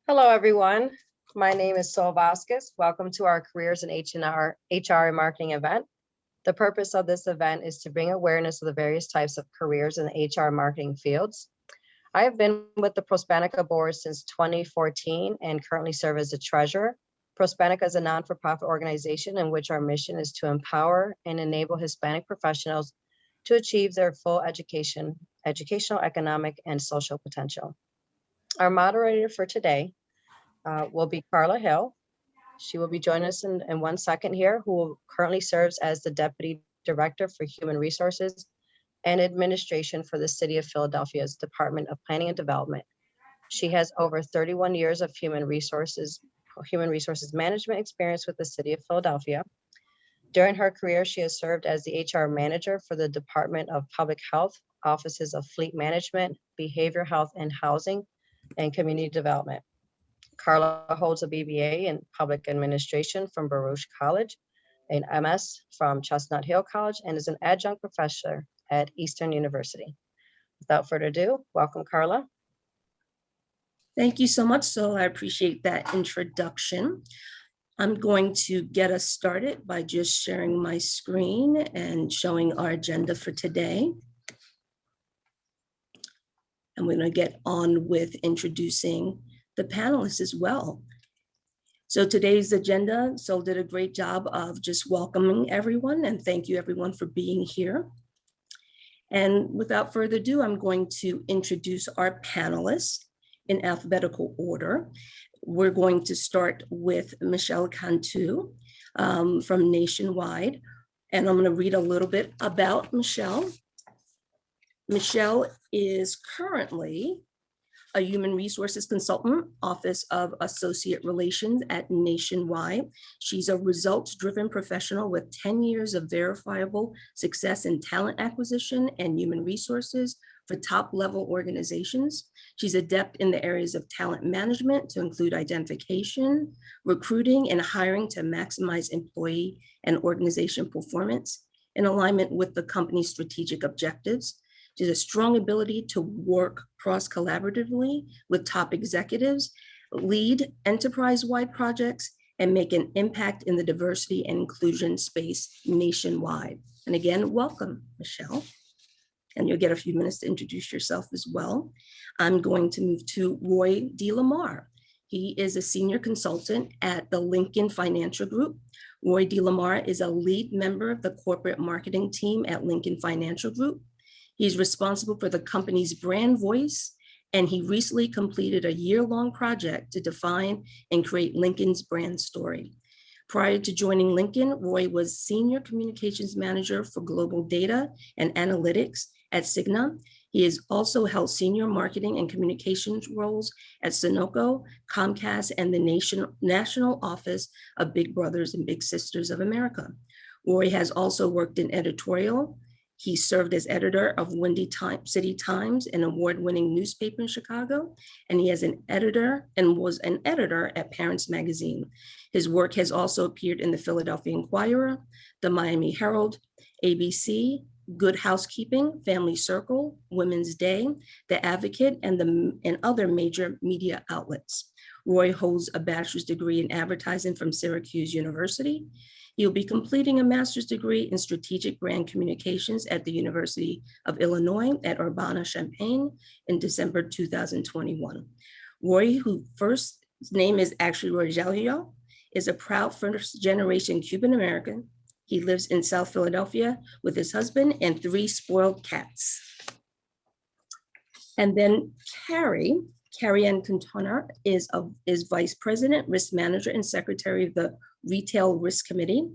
Hello, everyone. My name is Sol Vasquez. Welcome to our Careers in HR and Marketing event. The purpose of this event is to bring awareness of the various types of careers in the HR marketing fields. I have been with the Prospanica board since 2014 and currently serve as the treasurer. Prospanica is a non-for-profit organization in which our mission is to empower and enable Hispanic professionals to achieve their full educational, economic, and social potential. Our moderator for today will be Karla Hill. She will be joining us in 1 second here, who currently serves as the Deputy Director for Human Resources and Administration for the City of Philadelphia's Department of Planning and Development. She has over 31 years of human resources management experience with the City of Philadelphia. During her career, she has served as the HR manager for the Department of Public Health, Offices of Fleet Management, Behavioral Health and Housing, and Community Development. Karla holds a BBA in Public Administration from Baruch College, an MS from Chestnut Hill College, and is an adjunct professor at Eastern University. Without further ado, welcome, Karla. Thank you so much, Sol. I appreciate that introduction. I'm going to get us started by just sharing my screen and showing our agenda for today. I'm going to get on with introducing the panelists as well. So today's agenda, Sol did a great job of just welcoming everyone, and thank you everyone for being here. And without further ado, I'm going to introduce our panelists in alphabetical order. We're going to start with Michelle Cantu from Nationwide, and I'm going to read a little bit about Michelle. Michelle is currently a human resources consultant, Office of Associate Relations at Nationwide. She's a results-driven professional with 10 years of verifiable success in talent acquisition and human resources for top-level organizations. She's adept in the areas of talent management to include identification, recruiting, and hiring to maximize employee and organization performance in alignment with the company's strategic objectives. She has a strong ability to work cross-collaboratively with top executives, lead enterprise-wide projects, and make an impact in the diversity and inclusion space nationwide. And again, welcome, Michelle. And you'll get a few minutes to introduce yourself as well. I'm going to move to Roy DeLaMar. He is a senior consultant at the Lincoln Financial Group. Roy DeLaMar is a lead member of the corporate marketing team at Lincoln Financial Group. He's responsible for the company's brand voice, and he recently completed a year-long project to define and create Lincoln's brand story. Prior to joining Lincoln, Roy was Senior Communications Manager for Global Data and Analytics at Cigna. He has also held senior marketing and communications roles at Sunoco, Comcast, and the National Office of Big Brothers and Big Sisters of America. Roy has also worked in editorial. He served as editor of Windy City Times, an award-winning newspaper in Chicago, and he is an editor and was an editor at Parents Magazine. His work has also appeared in the Philadelphia Inquirer, the Miami Herald, ABC, Good Housekeeping, Family Circle, Women's Day, The Advocate, and other major media outlets. Roy holds a bachelor's degree in advertising from Syracuse University. He'll be completing a master's degree in strategic brand communications at the University of Illinois at Urbana-Champaign in December 2021. Roy, whose first name is actually Rogelio, is a proud first-generation Cuban American. He lives in South Philadelphia with his husband and 3 spoiled cats. And then Carrie Ann Quintana is Vice President, Risk Manager, and Secretary of the Retail Risk Committee.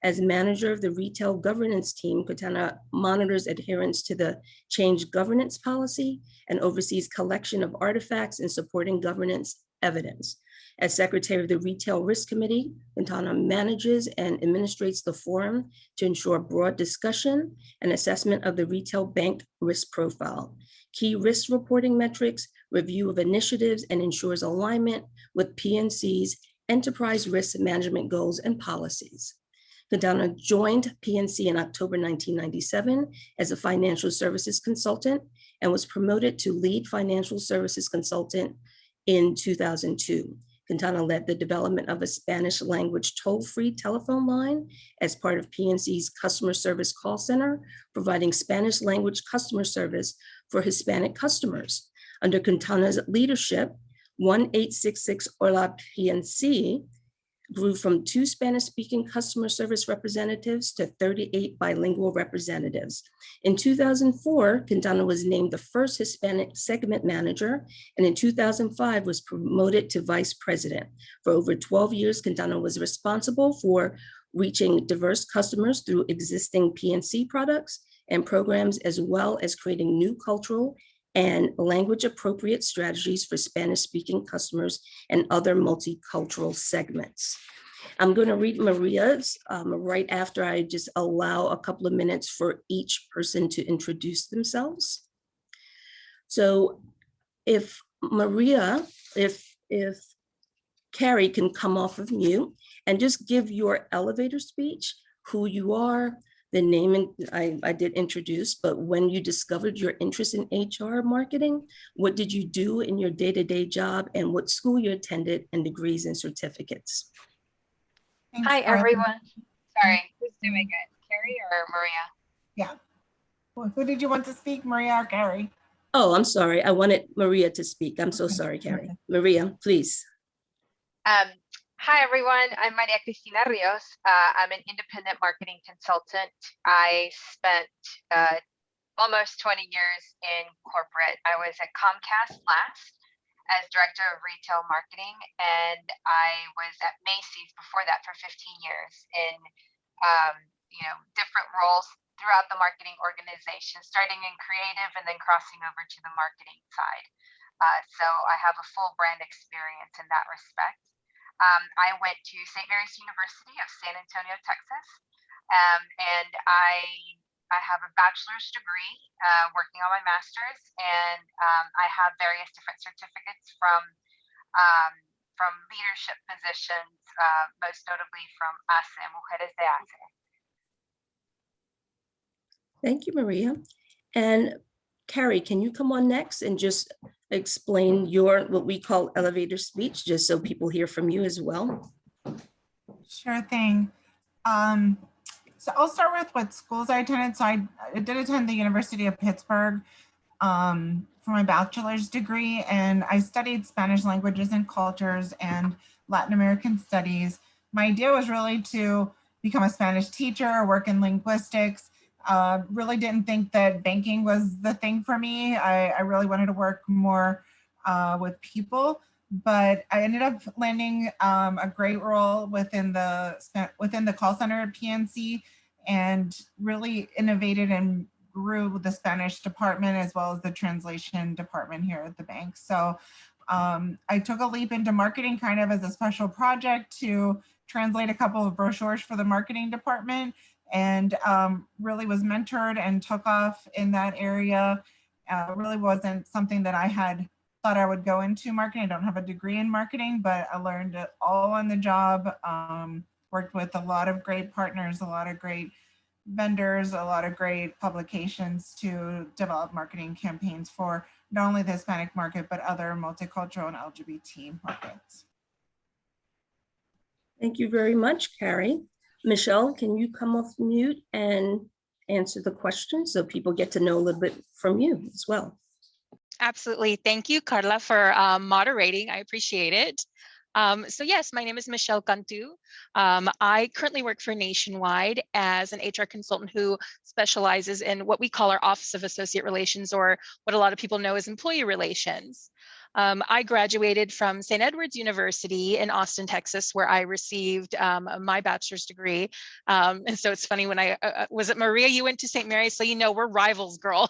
As manager of the Retail Governance Team, Quintana monitors adherence to the change governance policy and oversees collection of artifacts and supporting governance evidence. As Secretary of the Retail Risk Committee, Quintana manages and administrates the forum to ensure broad discussion and assessment of the retail bank risk profile, key risk reporting metrics, review of initiatives, and ensures alignment with PNC's enterprise risk management goals and policies. Quintana joined PNC in October 1997 as a financial services consultant and was promoted to lead financial services consultant in 2002. Quintana led the development of a Spanish language toll-free telephone line as part of PNC's customer service call center, providing Spanish language customer service for Hispanic customers. Under Quintana's leadership, 1866 Hola PNC grew from 2 Spanish-speaking customer service representatives to 38 bilingual representatives. In 2004, Quintana was named the first Hispanic segment manager, and in 2005 was promoted to vice president. For over 12 years, Quintana was responsible for reaching diverse customers through existing PNC products and programs, as well as creating new cultural and language-appropriate strategies for Spanish-speaking customers and other multicultural segments. I'm going to read Maria's right after I just allow a couple of minutes for each person to introduce themselves. So if Maria, if Carrie can come off of mute and just give your elevator speech, who you are, the name, and I did introduce, but when you discovered your interest in HR marketing, what did you do in your day-to-day job, and what school you attended, and degrees and certificates? Thanks, Hi, Karla. everyone. Sorry, who's doing it? Carrie or Maria? Yeah. Well, who did you want to speak, Maria or Carrie? Oh, I'm sorry. I wanted Maria to speak. I'm so sorry, Carrie. Maria, please. Hi, everyone. I'm Maria Cristina Rios. I'm an independent marketing consultant. I spent almost 20 years in corporate. I was at Comcast last as director of retail marketing, and I was at Macy's before that for 15 years in different roles throughout the marketing organization, starting in creative and then crossing over to the marketing side. So I have a full brand experience in that respect. I went to St. Mary's University of San Antonio, Texas, and I have a bachelor's degree working on my master's, and I have various different certificates from leadership positions, most notably from ACE, Mujeres de ACE. Thank you, Maria. And Carrie, can you come on next and just explain your, what we call elevator speech, just so people hear from you as well? Sure thing. So I'll start with what schools I attended. So I did attend the University of Pittsburgh for my bachelor's degree, and I studied Spanish languages and cultures and Latin American studies. My idea was really to become a Spanish teacher, work in linguistics. Really didn't think that banking was the thing for me. I really wanted to work more with people, but I ended up landing a great role within the call center at PNC, and really innovated and grew the Spanish department as well as the translation department here at the bank. So I took a leap into marketing kind of as a special project to translate a couple of brochures for the marketing department, and really was mentored and took off in that area. Really wasn't something that I had thought I would go into marketing. I don't have a degree in marketing, but I learned it all on the job. Worked with a lot of great partners, a lot of great vendors, a lot of great publications to develop marketing campaigns for not only the Hispanic market, but other multicultural and LGBT markets. Thank you very much, Carrie. Michelle, can you come off mute and answer the questions so people get to know a little bit from you as well? Absolutely. Thank you, Karla, for moderating. I appreciate it. So yes, my name is Michelle Cantu. I currently work for Nationwide as an HR consultant who specializes in what we call our Office of Associate Relations, or what a lot of people know as employee relations. I graduated from St. Edward's University in Austin, Texas, where I received my bachelor's degree. And so it's funny, when I was it Maria, you went to St. Mary's, so you know we're rivals, girl.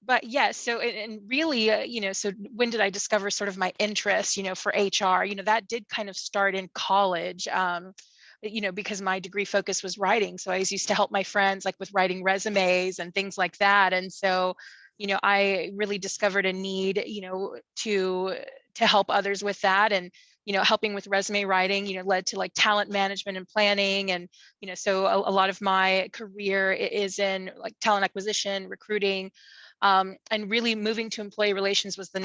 But yes, so and really, so when did I discover sort of my interest, for HR? That did kind of start in college. Because my degree focus was writing. So I used to help my friends like with writing resumes and things like that. And so, I really discovered a need, to help others with that. And, helping with resume writing, led to like talent management and planning. And, so a lot of my career is in like talent acquisition, recruiting, And really moving to employee relations was the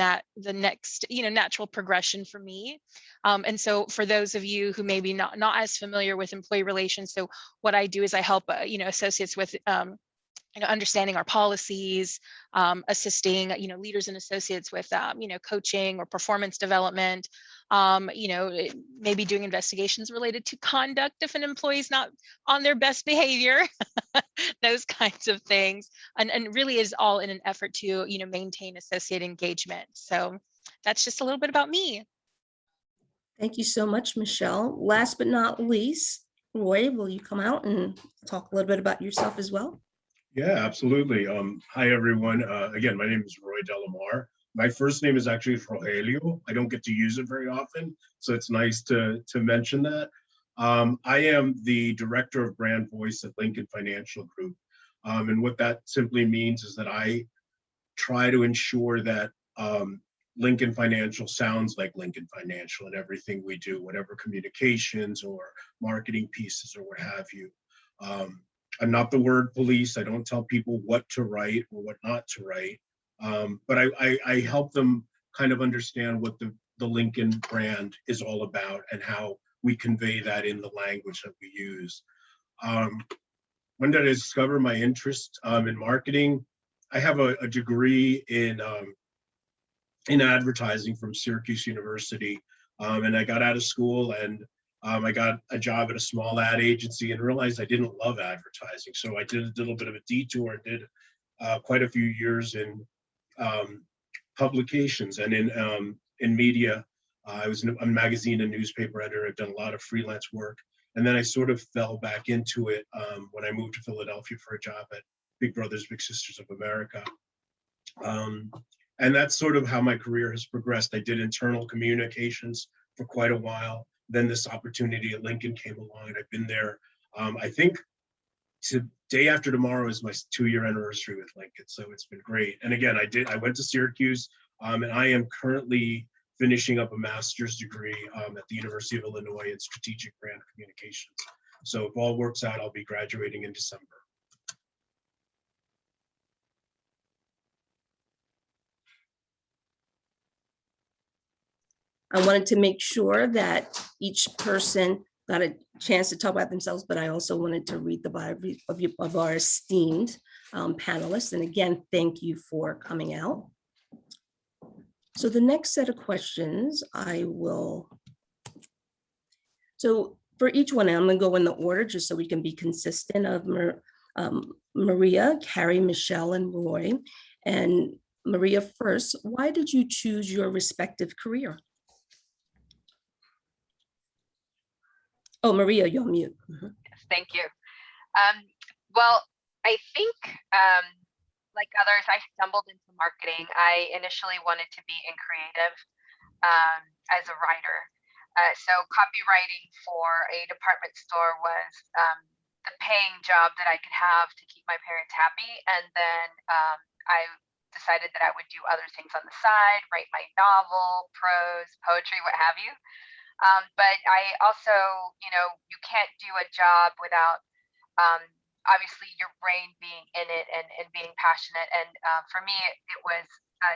next, natural progression for me. And so for those of you who maybe not as familiar with employee relations, so what I do is I help, associates with, understanding our policies, assisting, leaders and associates with, coaching or performance development, maybe doing investigations related to conduct if an employee is not on their best behavior, those kinds of things. And really is all in an effort to, maintain associate engagement. So that's just a little bit about me. Thank you so much, Michelle. Last but not least, Roy, will you come out and talk a little bit about yourself as well? Yeah, absolutely. Hi, everyone. Again, my name is Roy DeLaMar. My first name is actually Rogelio. I don't get to use it very often, so it's nice to mention that. I am the Director of Brand Voice at Lincoln Financial Group. And what that simply means is that I try to ensure that Lincoln Financial sounds like Lincoln Financial in everything we do, whatever communications or marketing pieces or what have you. I'm not the word police. I don't tell people what to write or what not to write, but I help them kind of understand what the Lincoln brand is all about and how we convey that in the language that we use. When did I discover my interest in marketing? I have a degree in advertising from Syracuse University, and I got out of school and I got a job at a small ad agency and realized I didn't love advertising. So I did a little bit of a detour, did quite a few years in publications and in media. I was a magazine and newspaper editor. I've done a lot of freelance work. And then I sort of fell back into it when I moved to Philadelphia for a job at Big Brothers Big Sisters of America. And that's sort of how my career has progressed. I did internal communications for quite a while. Then this opportunity at Lincoln came along and I've been there. I think day after tomorrow is my 2-year anniversary with Lincoln. So it's been great. And again, I went to Syracuse and I am currently finishing up a master's degree at the University of Illinois in strategic brand communications. So if all works out, I'll be graduating in December. I wanted to make sure that each person got a chance to talk about themselves, but I also wanted to read the bio of our esteemed panelists. And again, thank you for coming out. So the next set of questions so for each one, I'm gonna go in the order just so we can be consistent of Maria, Carrie, Michelle, and Roy. And Maria first, why did you choose your respective career? Oh, Maria, you're on mute. Yes, thank you. Well, I think like others, I stumbled into marketing. I initially wanted to be in creative as a writer. So copywriting for a department store was the paying job that I could have to keep my parents happy. And then I decided that I would do other things on the side, write my novel, prose, poetry, what have you. But I also, you can't do a job without obviously your brain being in it and being passionate. And for me, it was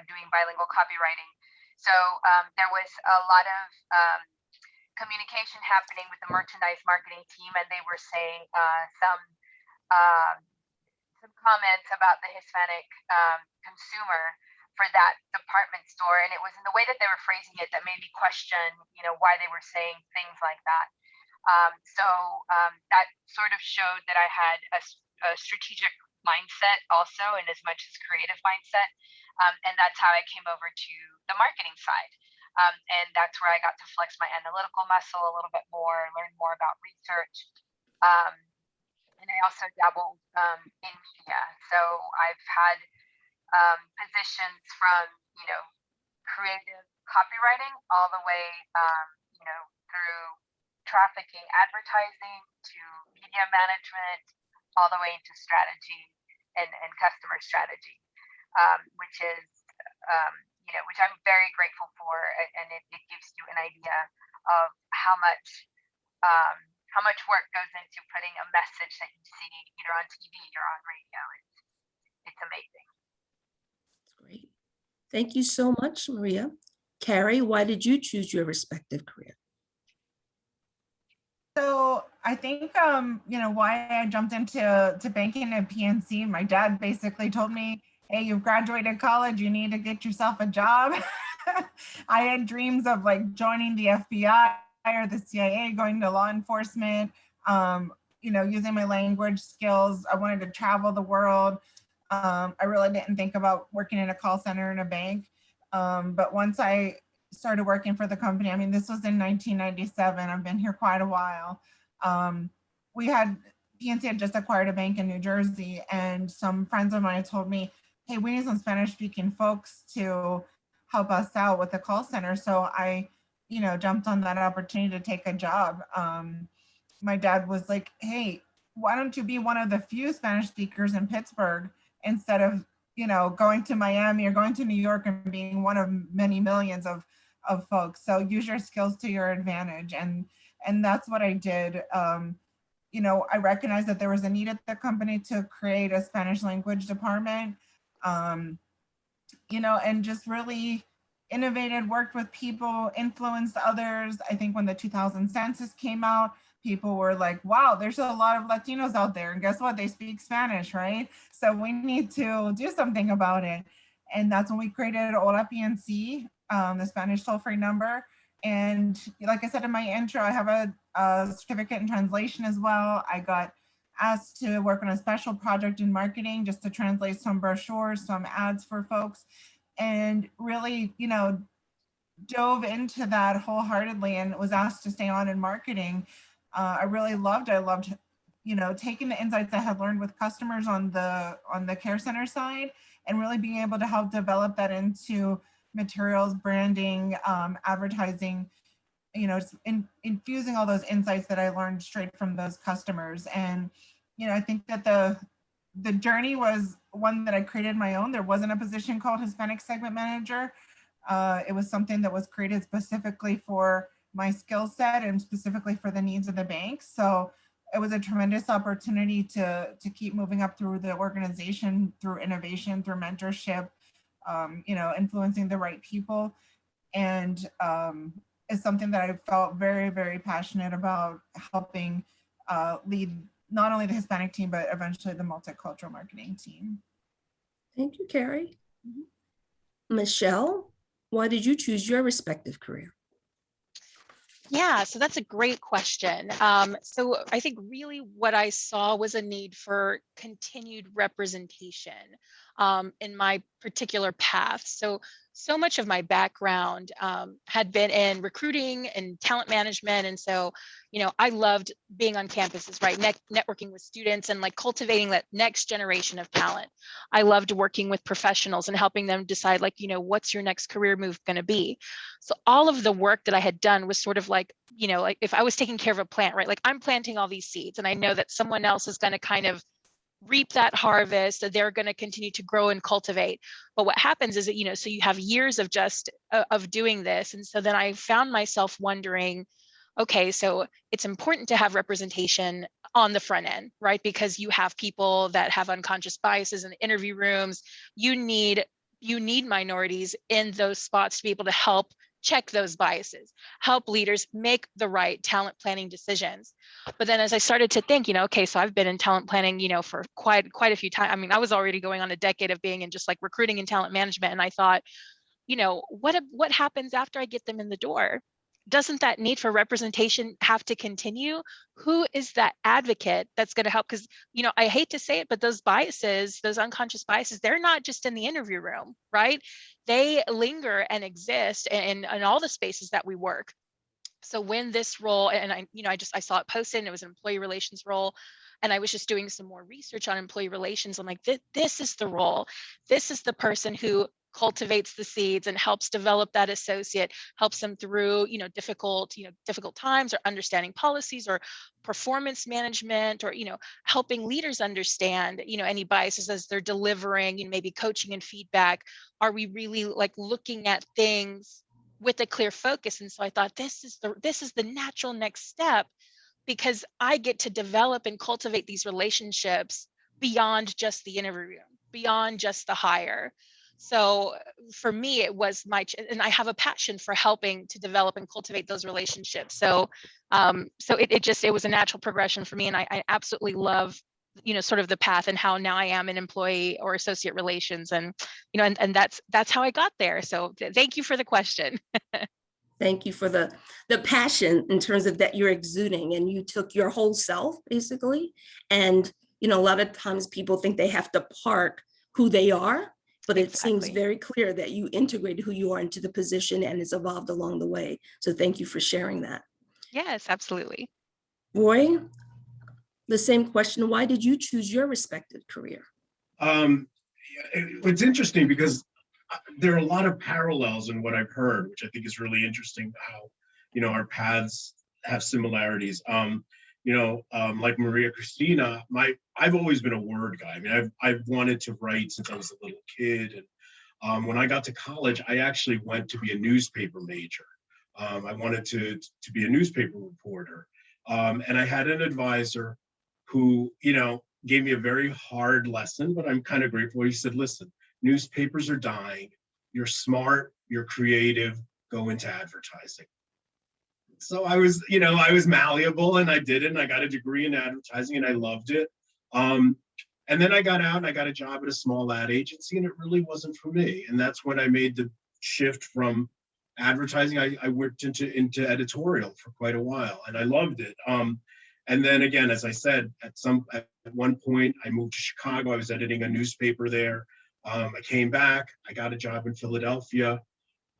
doing bilingual copywriting. So there was a lot of communication happening with the merchandise marketing team, and they were saying some comments about the Hispanic consumer for that department store, and it was in the way that they were phrasing it that made me question, why they were saying things like that. So that sort of showed that I had a strategic mindset also, and as much as creative mindset, and that's how I came over to the marketing side. And that's where I got to flex my analytical muscle a little bit more, learn more about research. And I also dabbled in media. So I've had positions from, creative copywriting all the way, through trafficking advertising to media management, all the way into strategy and customer strategy, which is, which I'm very grateful for. And it gives you an idea of how much work goes into putting a message that you see either on TV or on radio. It's amazing. Thank you so much, Maria. Carrie, why did you choose your respective career? So I think, why I jumped into banking at PNC, my dad basically told me, hey, you've graduated college, you need to get yourself a job. I had dreams of like joining the FBI or the CIA, going to law enforcement, using my language skills. I wanted to travel the world. I really didn't think about working in a call center in a bank. But once I started working for the company, I mean, this was in 1997. I've been here quite a while. PNC had just acquired a bank in New Jersey, and some friends of mine told me, hey, we need some Spanish speaking folks to help us out with the call center. So I, jumped on that opportunity to take a job. My dad was like, hey, why don't you be one of the few Spanish speakers in Pittsburgh instead of, going to Miami or going to New York and being one of many millions of folks. So use your skills to your advantage. And that's what I did. I recognized that there was a need at the company to create a Spanish language department, and just really innovated, worked with people, influenced others. I think when the 2000 census came out, people were like, wow, there's a lot of Latinos out there. And guess what? They speak Spanish, right? So we need to do something about it. And that's when we created Hola PNC, the Spanish toll-free number. And like I said in my intro, I have a certificate in translation as well. I got asked to work on a special project in marketing just to translate some brochures, some ads for folks, and really, dove into that wholeheartedly and was asked to stay on in marketing. I loved, taking the insights I had learned with customers on the care center side and really being able to help develop that into materials, branding, advertising, infusing all those insights that I learned straight from those customers. And, I think that the journey was one that I created my own. There wasn't a position called Hispanic Segment Manager. It was something that was created specifically for my skill set and specifically for the needs of the bank. So it was a tremendous opportunity to keep moving up through the organization, through innovation, through mentorship, influencing the right people. And it's something that I felt very, very passionate about, helping lead not only the Hispanic team, but eventually the multicultural marketing team. Thank you, Carrie. Michelle, why did you choose your respective career? Yeah, so that's a great question. So I think really what I saw was a need for continued representation in my particular path. So much of my background had been in recruiting and talent management. And so, I loved being on campuses, right? Networking with students and like cultivating that next generation of talent. I loved working with professionals and helping them decide like, what's your next career move going to be? So all of the work that I had done was sort of like, like if I was taking care of a plant, right? Like I'm planting all these seeds and I know that someone else is going to kind of reap that harvest, that they're going to continue to grow and cultivate. But what happens is that, so you have years of just of doing this. And so then I found myself wondering, okay, so it's important to have representation on the front end, right? Because you have people that have unconscious biases in the interview rooms. You need minorities in those spots to be able to help check those biases, help leaders make the right talent planning decisions. But then as I started to think, okay, so I've been in talent planning, for quite a few times. I mean, I was already going on a decade of being in just like recruiting and talent management. And I thought, what happens after I get them in the door? Doesn't that need for representation have to continue? Who is that advocate that's going to help? Because, I hate to say it, but those biases, those unconscious biases, they're not just in the interview room, right? They linger and exist in all the spaces that we work. So when this role, and I saw it posted and it was an employee relations role, and I was just doing some more research on employee relations. I'm like, this is the role. This is the person who cultivates the seeds and helps develop that associate, helps them through, difficult times, or understanding policies or performance management, or, helping leaders understand, any biases as they're delivering, maybe coaching and feedback. Are we really like looking at things with a clear focus? And so I thought this is the natural next step, because I get to develop and cultivate these relationships beyond just the interview room, beyond just the hire. So for me, it was and I have a passion for helping to develop and cultivate those relationships. So, it was a natural progression for me. And I absolutely love, sort of the path and how now I am an employee or associate relations. And, and that's how I got there. So thank you for the question. Thank you for the passion in terms of that you're exuding, and you took your whole self basically. And, a lot of times people think they have to park who they are, but it seems Exactly. very clear that you integrated who you are into the position and it's evolved along the way. So thank you for sharing that. Yes, absolutely. Roy, the same question. Why did you choose your respective career? It's interesting because there are a lot of parallels in what I've heard, which I think is really interesting how, our paths have similarities. Like Maria Cristina, I've always been a word guy. I mean, I've wanted to write since I was a little kid. And when I got to college, I actually went to be a newspaper major. I wanted to be a newspaper reporter. And I had an advisor who, gave me a very hard lesson, but I'm kind of grateful. He said, listen, newspapers are dying. You're smart, you're creative, go into advertising. So I was malleable and I did it, and I got a degree in advertising and I loved it. And then I got out and I got a job at a small ad agency, and it really wasn't for me. And that's when I made the shift from advertising. I worked into editorial for quite a while, and I loved it. And then again, as I said, at one point, I moved to Chicago. I was editing a newspaper there. I came back. I got a job in Philadelphia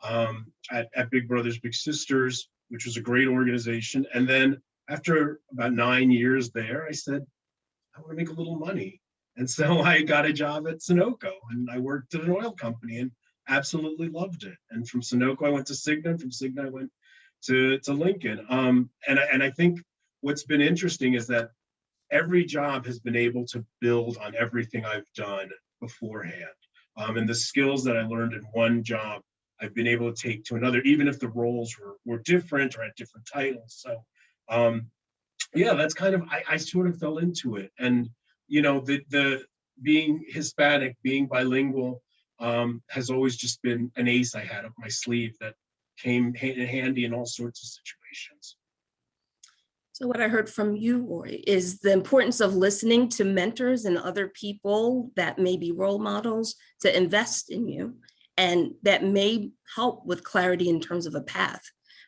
at Big Brothers Big Sisters, which was a great organization. And then after about 9 years there, I said, I want to make a little money. And so I got a job at Sunoco, and I worked at an oil company and absolutely loved it. And from Sunoco, I went to Cigna. And from Cigna, I went to Lincoln. And I think what's been interesting is that every job has been able to build on everything I've done beforehand. And the skills that I learned in one job, I've been able to take to another, even if the roles were different or had different titles. So yeah, that's kind of, I sort of fell into it. And, the being Hispanic, being bilingual has always just been an ace I had up my sleeve that came handy in all sorts of situations. So what I heard from you, Roy, is the importance of listening to mentors and other people that may be role models to invest in you, and that may help with clarity in terms of a path.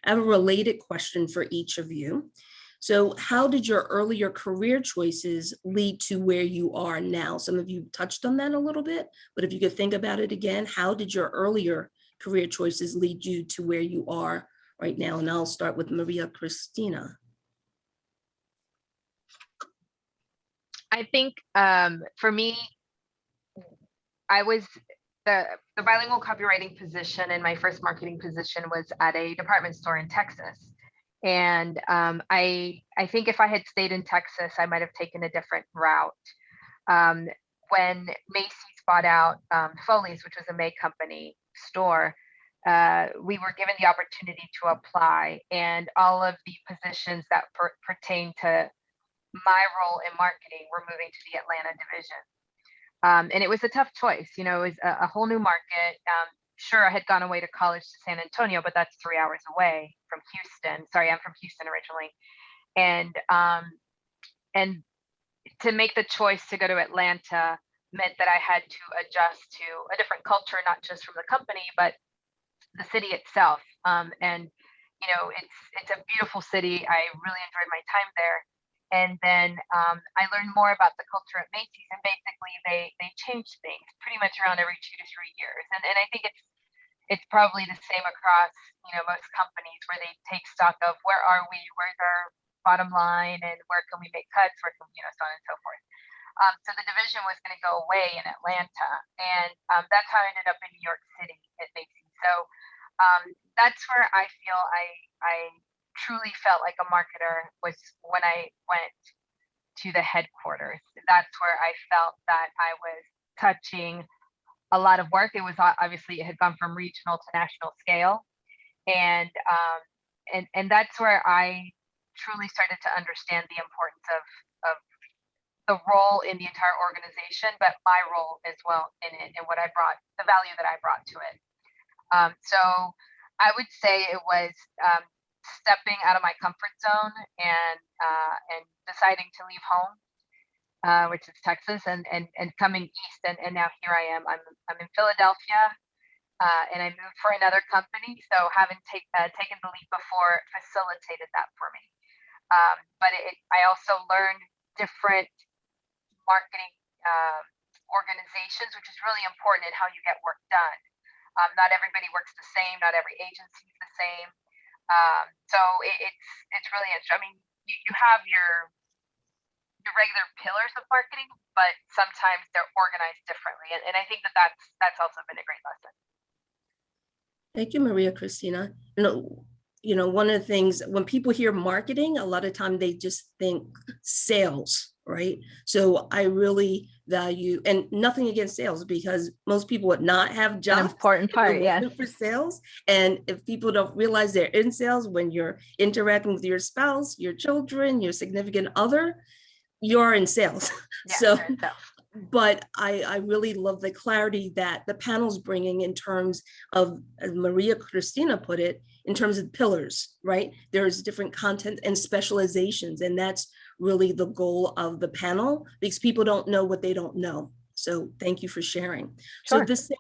I have a related question for each of you. So how did your earlier career choices lead to where you are now? Some of you touched on that a little bit, but if you could think about it again, how did your earlier career choices lead you to where you are right now? And I'll start with Maria Cristina. I think for me, I was the bilingual copywriting position, and my first marketing position was at a department store in Texas. And I think if I had stayed in Texas, I might have taken a different route. When Macy's bought out Foley's, which was a May company store, we were given the opportunity to apply, and all of the positions that pertain to my role in marketing were moving to the Atlanta division. And it was a tough choice. It was a whole new market. Sure, I had gone away to college to San Antonio, but that's 3 hours away from Houston. Sorry, I'm from Houston originally. And to make the choice to go to Atlanta meant that I had to adjust to a different culture, not just from the company, but the city itself. And it's a beautiful city. I really enjoyed my time there. And then I learned more about the culture at Macy's, and basically they changed things pretty much around every 2 to 3 years. And I think it's probably the same across most companies, where they take stock of where are we, where's our bottom line, and where can we make cuts, where can so on and so forth. So the division was going to go away in Atlanta, and that's how I ended up in New York City at Macy's. So that's where I feel I truly felt like a marketer, was when I went to the headquarters. That's where I felt that I was touching a lot of work. It was obviously, it had gone from regional to national scale. And that's where I truly started to understand the importance of the role in the entire organization, but my role as well in it and what I brought, the value that I brought to it. So I would say it was stepping out of my comfort zone and deciding to leave home, which is Texas, and coming east, and now here I am. I'm in Philadelphia, and I moved for another company. So having taken the leap before facilitated that for me. But I also learned different marketing organizations, which is really important in how you get work done. Not everybody works the same. Not every agency is the same. So it's really interesting. I mean, you have your regular pillars of marketing, but sometimes they're organized differently. And I think that's also been a great lesson. Thank you, Maria Cristina. You know, one of the things when people hear marketing, a lot of time they just think sales, right? So I really value, and nothing against sales, because most people would not have jobs. An important part, yes. For sales. And if people don't realize they're in sales, when you're interacting with your spouse, your children, your significant other, you're in sales. Yeah, So, sales. but I really love the clarity that the panel's bringing in terms of, as Maria Cristina put it, in terms of pillars, right? There's different content and specializations, and that's really the goal of the panel, because people don't know what they don't know. So thank you for sharing. Sure. So this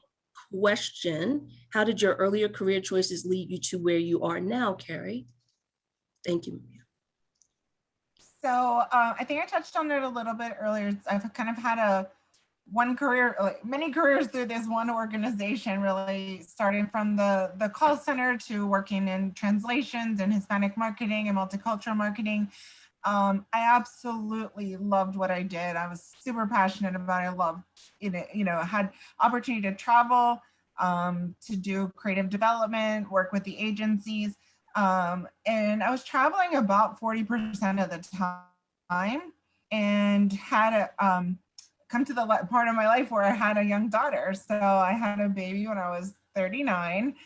question, how did your earlier career choices lead you to where you are now, Carrie? Thank you, Maria. So I think I touched on it a little bit earlier. I've kind of had one career, like many careers through this one organization, really starting from the call center to working in translations and Hispanic marketing and multicultural marketing. I absolutely loved what I did. I was super passionate about it. I loved it. You know, had opportunity to travel, to do creative development, work with the agencies. And I was traveling about 40% of the time, and had come to the part of my life where I had a young daughter. So I had a baby when I was 39,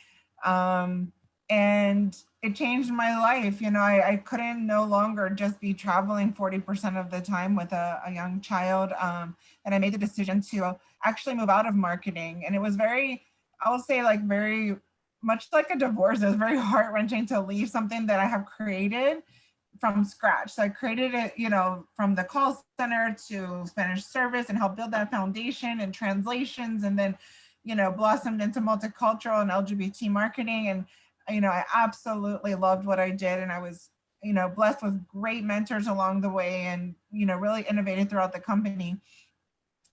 and it changed my life. You know, I couldn't no longer just be traveling 40% of the time with a young child. And I made the decision to actually move out of marketing. And it was very, I will say, like very much like a divorce. It was very heart-wrenching to leave something that I have created from scratch. So I created it, you know, from the call center to Spanish service, and helped build that foundation and translations, and then, you know, blossomed into multicultural and LGBT marketing. And, you know, I absolutely loved what I did. And I was, you know, blessed with great mentors along the way, and, you know, really innovated throughout the company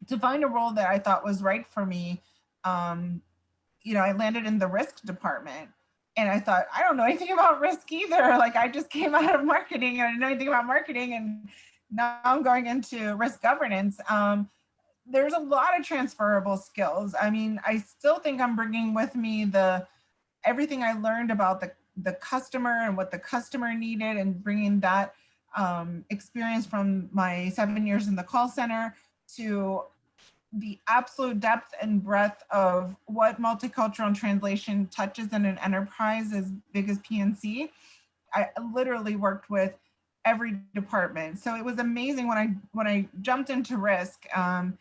to find a role that I thought was right for me. You know, I landed in the risk department, and I thought, I don't know anything about risk either. Like, I just came out of marketing and I didn't know anything about marketing, and now I'm going into risk governance. There's a lot of transferable skills. I mean, I still think I'm bringing with me everything I learned about the customer and what the customer needed, and bringing that experience from my 7 years in the call center to the absolute depth and breadth of what multicultural and translation touches in an enterprise as big as PNC. I literally worked with every department. So it was amazing when I jumped into risk, and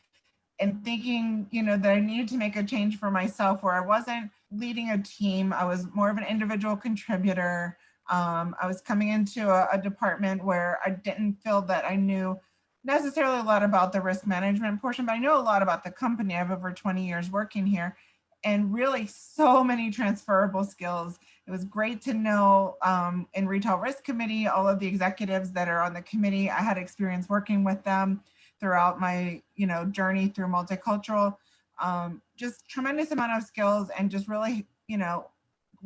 thinking, you know, that I needed to make a change for myself, where I wasn't leading a team. I was more of an individual contributor. I was coming into a department where I didn't feel that I knew necessarily a lot about the risk management portion, but I know a lot about the company. I have over 20 years working here, and really so many transferable skills. It was great to know in Retail Risk Committee, all of the executives that are on the committee. I had experience working with them throughout my, you know, journey through multicultural. Just tremendous amount of skills, and just really, you know,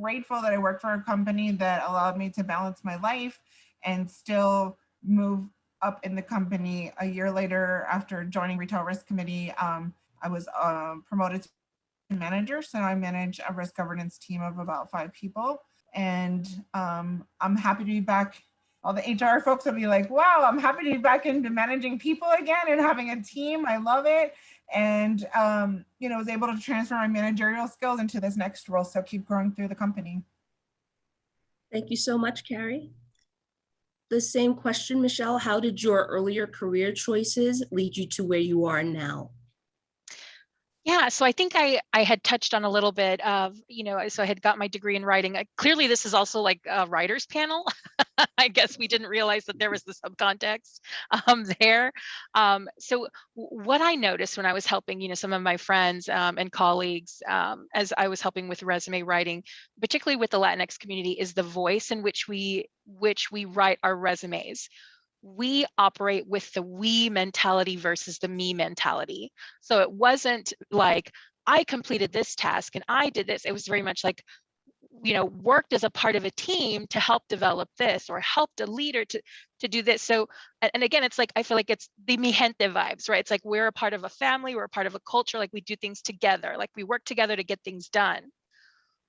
grateful that I worked for a company that allowed me to balance my life and still move up in the company. A year later, after joining Retail Risk Committee, I was promoted to manager. So I manage a risk governance team of about 5 people. And I'm happy to be back. All the HR folks will be like, wow, I'm happy to be back into managing people again and having a team. I love it. And, you know, was able to transfer my managerial skills into this next role. So keep growing through the company. Thank you so much, Carrie. the same question, Michelle. How did your earlier career choices lead you to where you are now? Yeah, so I think I had touched on a little bit of, so I had got my degree in writing. Clearly, this is also like a writer's panel. I guess we didn't realize that there was the subcontext there. So what I noticed when I was helping, some of my friends and colleagues as I was helping with resume writing, particularly with the Latinx community, is the voice in which we write our resumes. We operate with the we mentality versus the me mentality. So it wasn't like, I completed this task and I did this. It was very much like, worked as a part of a team to help develop this, or helped a leader to do this. So, and again, it's like, I feel like it's the mi gente vibes, right? It's like, we're a part of a family, we're a part of a culture, like we do things together, like we work together to get things done.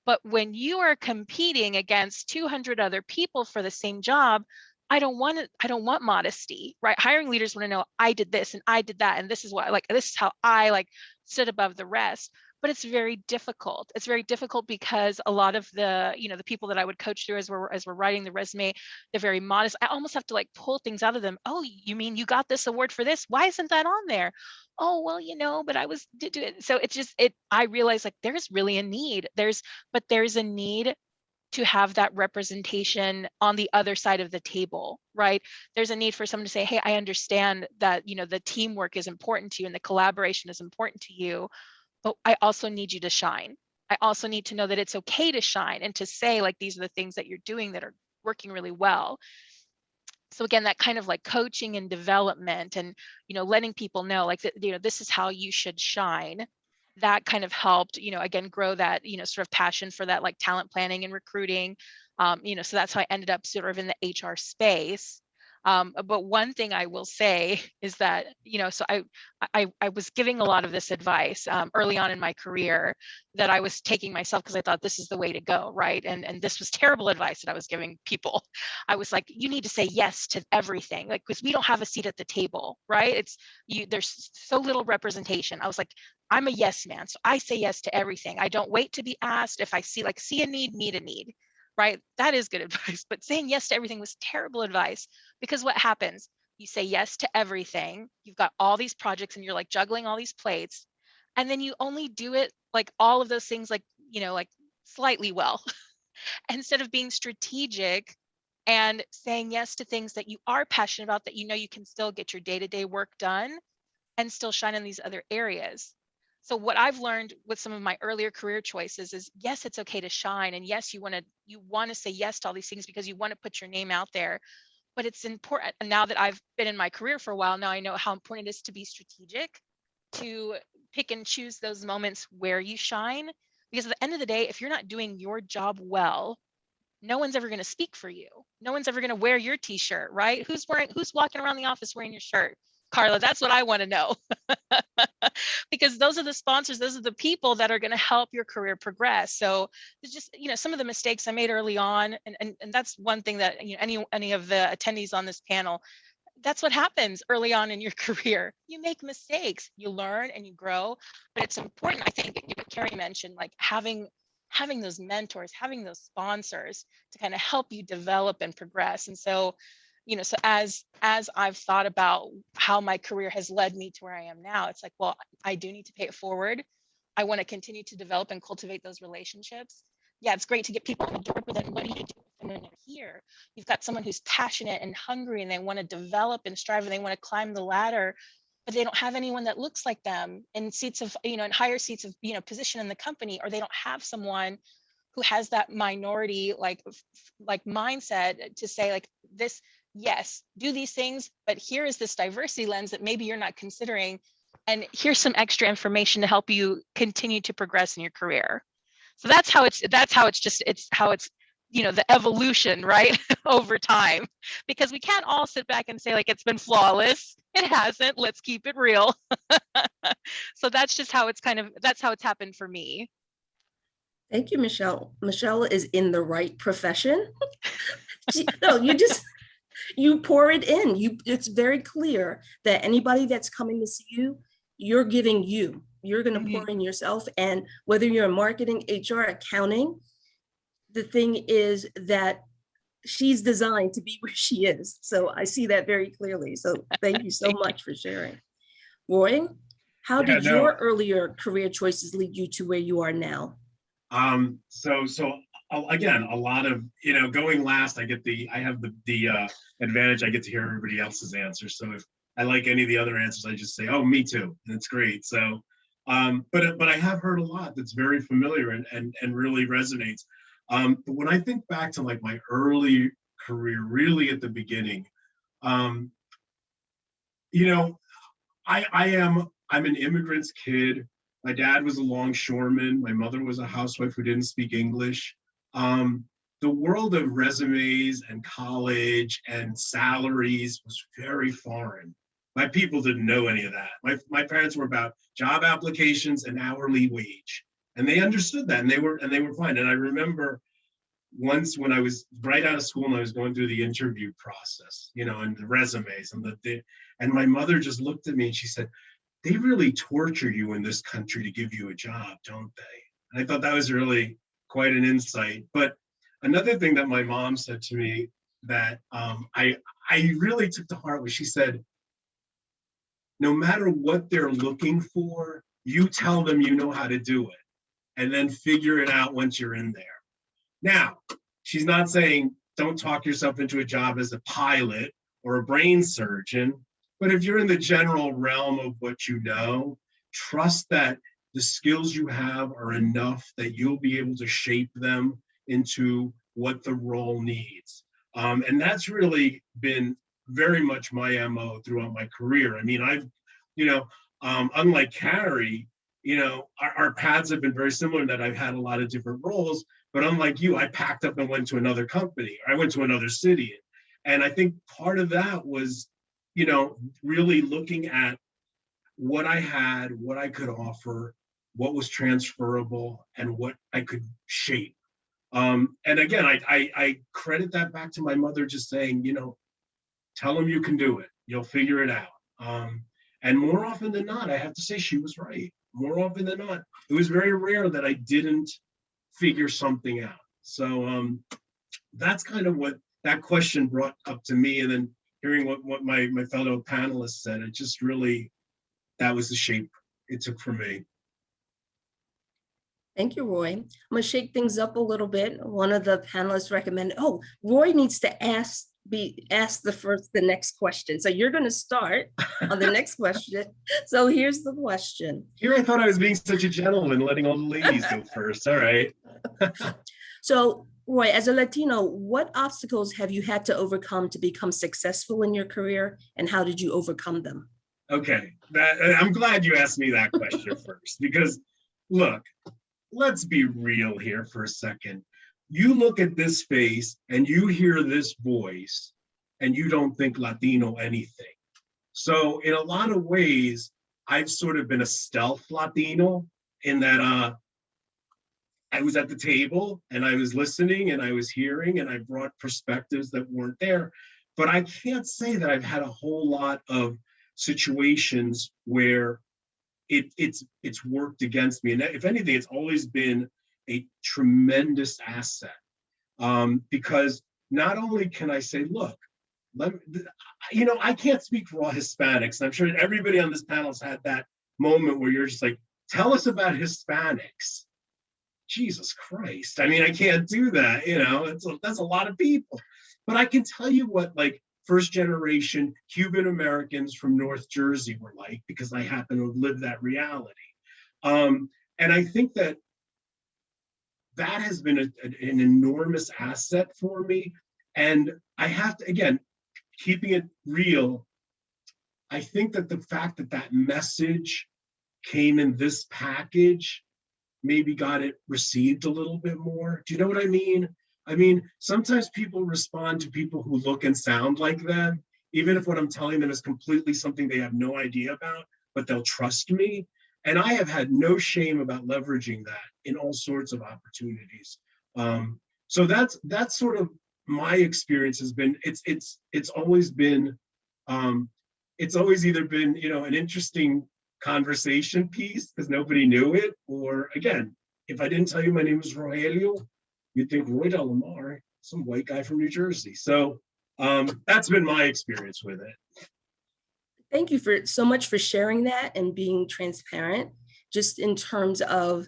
But when you are competing against 200 other people for the same job, I don't want modesty, right? Hiring leaders want to know, I did this and I did that, and this is this is how I stood above the rest. But it's very difficult. It's very difficult because a lot of the, the people that I would coach through as we're writing the resume, they're very modest. I almost have to pull things out of them. Oh, you mean you got this award for this? Why isn't that on there? Oh, well, but I was did it. So it's just I realize there's really a need. There's a need to have that representation on the other side of the table, right? There's a need for someone to say, hey, I understand that, the teamwork is important to you and the collaboration is important to you, but I also need you to shine. I also need to know that it's okay to shine and to say, these are the things that you're doing that are working really well. So again, that kind of coaching and development and, letting people know this is how you should shine. That kind of helped, again, grow that, sort of passion for that talent planning and recruiting. So that's how I ended up sort of in the HR space. But one thing I will say is that, so I was giving a lot of this advice early on in my career that I was taking myself because I thought this is the way to go, right? And this was terrible advice that I was giving people. I was like, you need to say yes to everything, because we don't have a seat at the table, right? There's so little representation. I was like, I'm a yes man, so I say yes to everything. I don't wait to be asked. If I see a need, meet a need. Right? That is good advice, but saying yes to everything was terrible advice, because what happens? You say yes to everything. You've got all these projects and you're juggling all these plates, and then you only do it all of those things slightly well instead of being strategic and saying yes to things that you are passionate about, that you can still get your day-to-day work done and still shine in these other areas. So what I've learned with some of my earlier career choices is, yes, it's okay to shine. And yes, you want to say yes to all these things because you want to put your name out there. But it's important. And now that I've been in my career for a while, now I know how important it is to be strategic, to pick and choose those moments where you shine. Because at the end of the day, if you're not doing your job well, no one's ever going to speak for you. No one's ever going to wear your t-shirt, right? Who's walking around the office wearing your shirt? Karla, that's what I want to know. Because those are the sponsors, those are the people that are going to help your career progress. So it's just, some of the mistakes I made early on, and that's one thing that any of the attendees on this panel, that's what happens early on in your career. You make mistakes, you learn and you grow. But it's important, I think, what Carrie mentioned, having those mentors, having those sponsors to kind of help you develop and progress. And so, so as I've thought about how my career has led me to where I am now, it's well, I do need to pay it forward. I want to continue to develop and cultivate those relationships. Yeah, it's great to get people in the door, but then what do you do when they're here? You've got someone who's passionate and hungry and they want to develop and strive and they want to climb the ladder, but they don't have anyone that looks like them in seats of, in higher seats of, position in the company, or they don't have someone who has that minority mindset to say this, yes, do these things, but here is this diversity lens that maybe you're not considering, and here's some extra information to help you continue to progress in your career. So that's how it's the evolution, right? Over time, because we can't all sit back and say it's been flawless. It hasn't. Let's keep it real. So that's just how it's happened for me. Thank you, Michelle. Michelle is in the right profession. You pour it in. It's very clear that anybody that's coming to see you, you're giving you. You're going to pour in yourself. And whether you're in marketing, HR, accounting, the thing is that she's designed to be where she is. So I see that very clearly. So thank you so Thank you. much for sharing. Roy, how Yeah, did no. your earlier career choices lead you to where you are now? Again, a lot of, going last, I have the advantage, I get to hear everybody else's answers. So if I like any of the other answers, I just say, oh, me too. And it's great. So, but I have heard a lot that's very familiar and really resonates. But when I think back to like my early career, really at the beginning, I'm an immigrant's kid. My dad was a longshoreman. My mother was a housewife who didn't speak English. The world of resumes and college and salaries was very foreign. My people didn't know any of that. My parents were about job applications and hourly wage, and they understood that, and they were fine. And I remember once when I was right out of school and I was going through the interview process, and the resumes and my mother just looked at me and she said, they really torture you in this country to give you a job, don't they? And I thought that was really quite an insight. But another thing that my mom said to me that I really took to heart was she said, no matter what they're looking for, you tell them you know how to do it and then figure it out once you're in there. Now, she's not saying don't talk yourself into a job as a pilot or a brain surgeon, but if you're in the general realm of what you know, trust that the skills you have are enough that you'll be able to shape them into what the role needs. And that's really been very much my MO throughout my career. I mean, unlike Carrie, our paths have been very similar in that I've had a lot of different roles, but unlike you, I packed up and went to another company. I went to another city. And I think part of that was, really looking at what I had, what I could offer, what was transferable, and what I could shape. And again, I credit that back to my mother just saying, tell them you can do it. You'll figure it out. And more often than not, I have to say she was right. More often than not, it was very rare that I didn't figure something out. So that's kind of what that question brought up to me. And then hearing what my fellow panelists said, it just really, that was the shape it took for me. Thank you, Roy. I'm going to shake things up a little bit. One of the panelists recommended, Roy needs to be asked the next question. So you're going to start on the next question. So here's the question. Here I thought I was being such a gentleman, letting all the ladies go first. All right. So Roy, as a Latino, what obstacles have you had to overcome to become successful in your career, and how did you overcome them? Okay, I'm glad you asked me that question first, because look, let's be real here for a second. You look at this face and you hear this voice and you don't think Latino anything. So in a lot of ways, I've sort of been a stealth Latino in that I was at the table and I was listening and I was hearing and I brought perspectives that weren't there. But I can't say that I've had a whole lot of situations where it's worked against me. And if anything, it's always been a tremendous asset, because not only can I say, look, I can't speak for all Hispanics. And I'm sure everybody on this panel has had that moment where you're just like, tell us about Hispanics. Jesus Christ. I mean, I can't do that. That's a lot of people. But I can tell you what, like, first generation Cuban Americans from North Jersey were like, because I happen to live that reality. And I think that has been an enormous asset for me. And I have to, again, keeping it real, I think that the fact that message came in this package maybe got it received a little bit more. Do you know what I mean? I mean, sometimes people respond to people who look and sound like them, even if what I'm telling them is completely something they have no idea about, but they'll trust me. And I have had no shame about leveraging that in all sorts of opportunities. So that's sort of my experience has been, it's always been, it's always either been, an interesting conversation piece because nobody knew it, or again, if I didn't tell you my name was Rogelio, you'd think Roy DeLaMar. some white guy from New Jersey. So that's been my experience with it. Thank you for so much for sharing that and being transparent, just in terms of,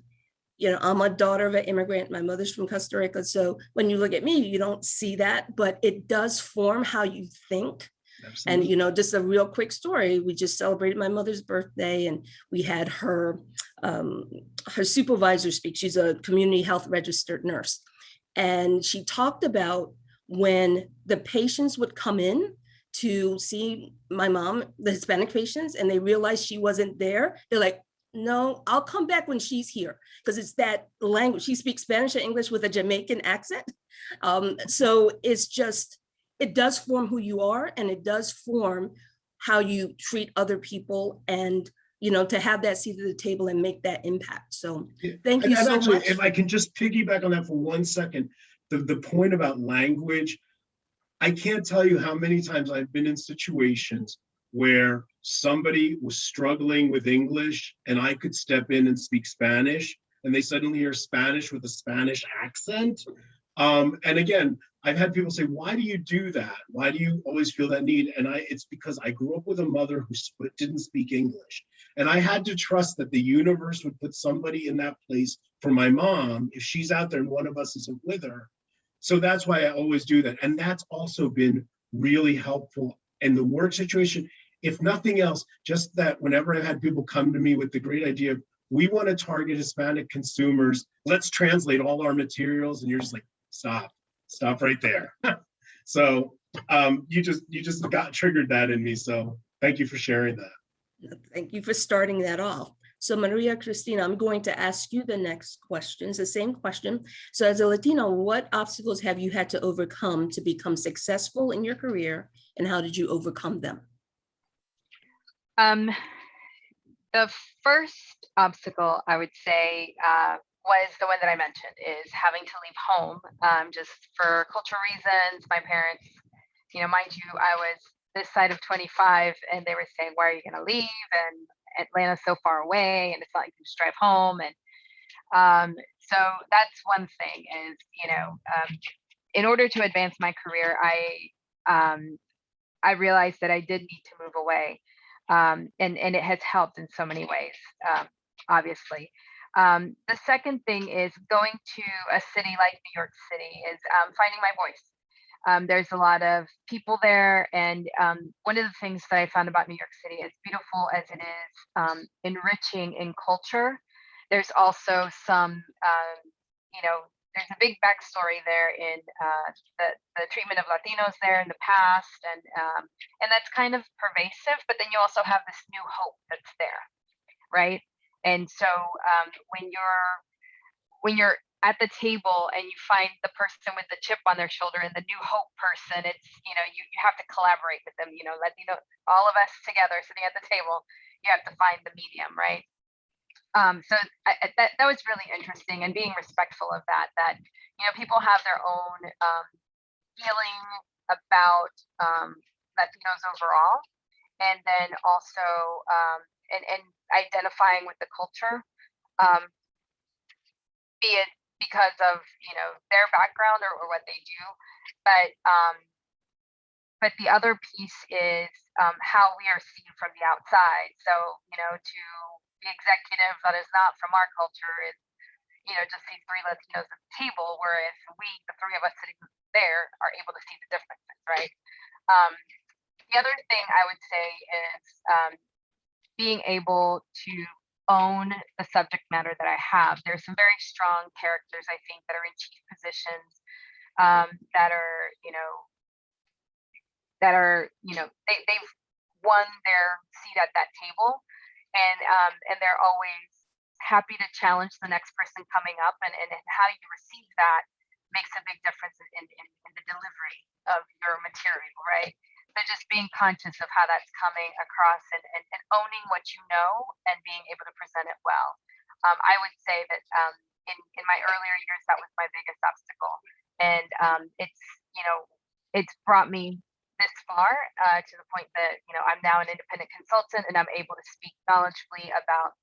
you know, I'm a daughter of an immigrant. My mother's from Costa Rica. So when you look at me, you don't see that, but it does form how you think. Absolutely. And, you know, just a real quick story. We just celebrated my mother's birthday and we had her supervisor speak. She's a community health registered nurse. And she talked about when the patients would come in to see my mom, the Hispanic patients, and they realized she wasn't there. They're like, no, I'll come back when she's here, because it's that language. She speaks Spanish and English with a Jamaican accent. So it's just, it does form who you are, and it does form how you treat other people, and, you know, to have that seat at the table and make that impact. So thank you so actually, much. if I can just piggyback on that for 1 second, the point about language, I can't tell you how many times I've been in situations where somebody was struggling with English and I could step in and speak Spanish, and they suddenly hear Spanish with a Spanish accent. And again, I've had people say, why do you do that? Why do you always feel that need? And it's because I grew up with a mother who didn't speak English. And I had to trust that the universe would put somebody in that place for my mom if she's out there and one of us isn't with her. So that's why I always do that. And that's also been really helpful in the work situation. If nothing else, just that whenever I've had people come to me with the great idea of, we want to target Hispanic consumers, let's translate all our materials. And you're just like, stop right there. So you just got triggered that in me. So thank you for sharing that. Thank you for starting that off. So Maria Cristina, I'm going to ask you the next questions, the same question. So as a Latino, what obstacles have you had to overcome to become successful in your career, and how did you overcome them? The first obstacle I would say was the one that I mentioned, is having to leave home just for cultural reasons. My parents, you know, mind you, I was this side of 25 and they were saying, why are you going to leave? And Atlanta's so far away and it's not like you just drive home. And so that's one thing is, you know, in order to advance my career, I realized that I did need to move away. And it has helped in so many ways, obviously. The second thing is going to a city like New York City is finding my voice. There's a lot of people there, and one of the things that I found about New York City, as beautiful as it is, enriching in culture, there's also some, you know, there's a big backstory there in the treatment of Latinos there in the past, and that's kind of pervasive. But then you also have this new hope that's there, right? And so when you're at the table and you find the person with the chip on their shoulder and the new hope person, it's, you know, you have to collaborate with them, you know, Latino, all of us together sitting at the table, you have to find the medium, right? So that was really interesting, and being respectful of that, you know, people have their own feeling about Latinos overall, and then also and identifying with the culture, be it because of, you know, their background or what they do, but the other piece is how we are seen from the outside. So, you know, to the executive that is not from our culture is, you know, just these three Latinos at the table, whereas we, the three of us sitting there, are able to see the differences, right? The other thing I would say is being able to own the subject matter that I have. There's some very strong characters, I think, that are in chief positions that are, you know, they've won their seat at that table, and they're always happy to challenge the next person coming up, and how you receive that makes a big difference in the delivery of your material, right? So just being conscious of how that's coming across, and owning what you know and being able to present it well. I would say that in my earlier years, that was my biggest obstacle, and it's, you know, it's brought me this far to the point that, you know, I'm now an independent consultant and I'm able to speak knowledgeably about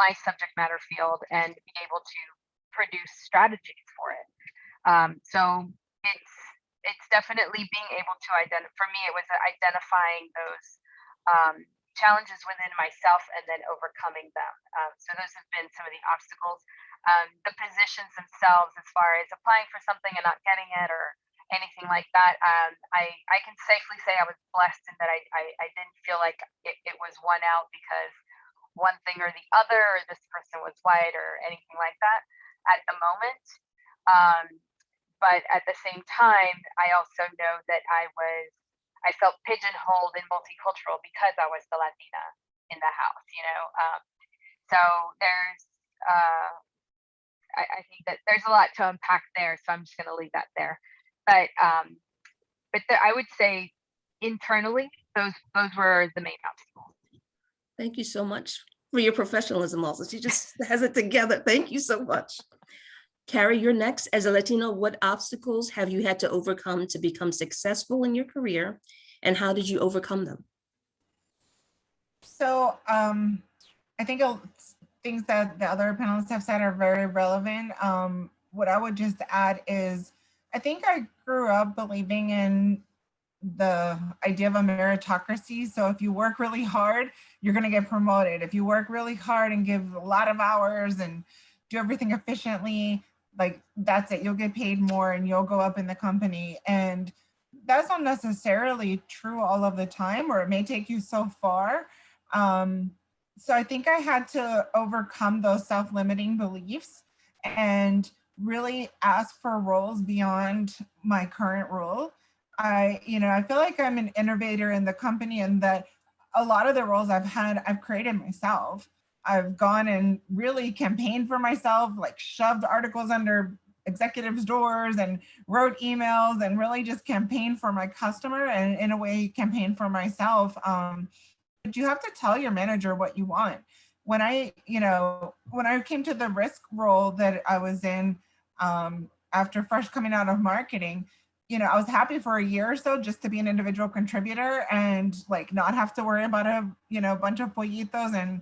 my subject matter field and be able to produce strategies for it. So it's definitely being able to identify. For me, it was identifying those challenges within myself and then overcoming them. So those have been some of the obstacles. The positions themselves, as far as applying for something and not getting it or anything like that, I can safely say I was blessed in that I didn't feel like it was one out because one thing or the other, or this person was white or anything like that at the moment. But at the same time, I also know that I felt pigeonholed in multicultural because I was the Latina in the house, you know. So there's, I think that there's a lot to unpack there. So I'm just going to leave that there. But I would say internally, those were the main obstacles. Thank you so much for your professionalism also. She just has it together. Thank you so much. Carrie, you're next. As a Latino, what obstacles have you had to overcome to become successful in your career, and how did you overcome them? So I think things that the other panelists have said are very relevant. What I would just add is, I think I grew up believing in the idea of a meritocracy. So if you work really hard, you're going to get promoted. If you work really hard and give a lot of hours and do everything efficiently, like that's it, you'll get paid more and you'll go up in the company. And that's not necessarily true all of the time, or it may take you so far. So I think I had to overcome those self-limiting beliefs and really ask for roles beyond my current role. I feel like I'm an innovator in the company, and that a lot of the roles I've had, I've created myself. I've gone and really campaigned for myself, like shoved articles under executives' doors and wrote emails and really just campaigned for my customer and in a way campaigned for myself. But you have to tell your manager what you want. When I came to the risk role that I was in after first coming out of marketing, I was happy for a year or so just to be an individual contributor and like not have to worry about a bunch of pollitos and